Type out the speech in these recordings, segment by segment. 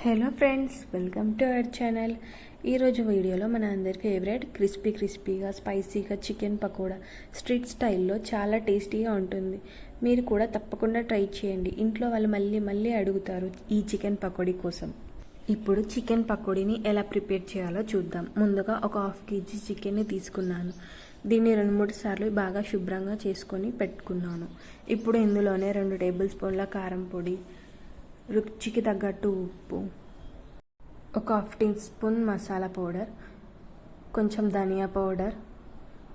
Hello friends, welcome to our channel. ఈరోజు వీడియోలో మన అందరి ఫేవరెట్ క్రిస్పీగా స్పైసీగా చికెన్ పకోడా స్ట్రీట్ స్టైల్లో చాలా టేస్టీగా ఉంటుంది. మీరు కూడా తప్పకుండా ట్రై చేయండి. ఇంట్లో వాళ్ళు మళ్ళీ అడుగుతారు ఈ చికెన్ పకోడీ కోసం. ఇప్పుడు చికెన్ పకోడీని ఎలా ప్రిపేర్ చేయాలో చూద్దాం. ముందుగా ఒక 1/2 kg చికెన్ని తీసుకున్నాను. దీన్ని 2-3 సార్లు బాగా శుభ్రంగా చేసుకొని పెట్టుకున్నాను. ఇప్పుడు ఇందులోనే 2 టేబుల్ స్పూన్ల కారం పొడి, రుచికి తగ్గట్టు ఉప్పు, ఒక 1/2 టీ స్పూన్ మసాలా పౌడర్, కొంచెం ధనియా పౌడర్,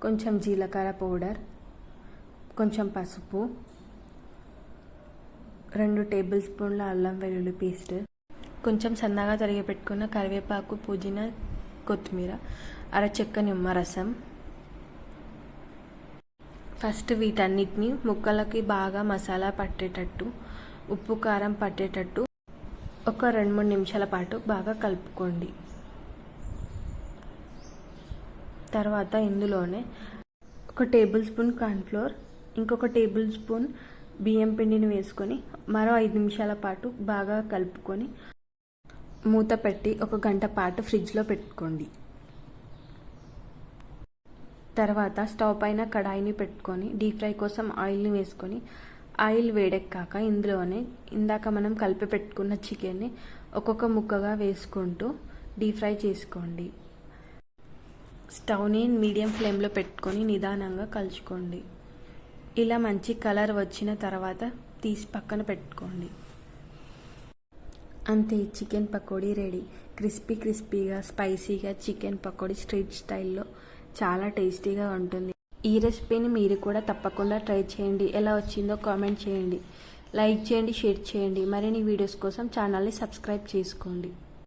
కొంచెం జీలకర్ర పౌడర్, కొంచెం పసుపు, 2 టేబుల్ స్పూన్ల అల్లం వెల్లుల్లి పేస్ట్, కొంచెం సన్నగా తరిగి పెట్టుకున్న కరివేపాకు, పుదీనా, కొత్తిమీర, అరచెక్క నిమ్మరసం. ఫస్ట్ వీటన్నిటిని ముక్కలకి బాగా మసాలా పట్టేటట్టు, ఉప్పు కారం పట్టేటట్టు ఒక 2-3 నిమిషాల పాటు బాగా కలుపుకోండి. తర్వాత ఇందులోనే 1 టేబుల్ స్పూన్ కార్న్ఫ్లోర్, ఇంకొక టేబుల్ స్పూన్ బియ్యం పిండిని వేసుకొని మరో 5 నిమిషాల పాటు బాగా కలుపుకొని మూత పెట్టి 1 గంట పాటు ఫ్రిడ్జ్లో పెట్టుకోండి. తర్వాత స్టవ్ పైన కడాయిని పెట్టుకొని డీప్ ఫ్రై కోసం ఆయిల్ని వేసుకొని ఆయిల్ వేడెక్కాక ఇందులోనే ఇందాక మనం కలిపి పెట్టుకున్న చికెన్ని ఒక్కొక్క ముక్కగా వేసుకుంటూ డీప్ ఫ్రై చేసుకోండి. స్టవ్ని మీడియం ఫ్లేమ్లో పెట్టుకొని నిదానంగా కలుచుకోండి. ఇలా మంచి కలర్ వచ్చిన తర్వాత తీసి పక్కన పెట్టుకోండి. అంతే, చికెన్ పకోడీ రెడీ. క్రిస్పీగా స్పైసీగా చికెన్ పకోడీ స్ట్రీట్ స్టైల్లో చాలా టేస్టీగా ఉంటుంది. ఈ రెసిపీని మీరు కూడా తప్పకుండా ట్రై చేయండి. ఎలా వచ్చిందో కామెంట్ చేయండి, లైక్ చేయండి, షేర్ చేయండి. మరిన్ని వీడియోస్ కోసం ఛానల్ని సబ్స్క్రైబ్ చేసుకోండి.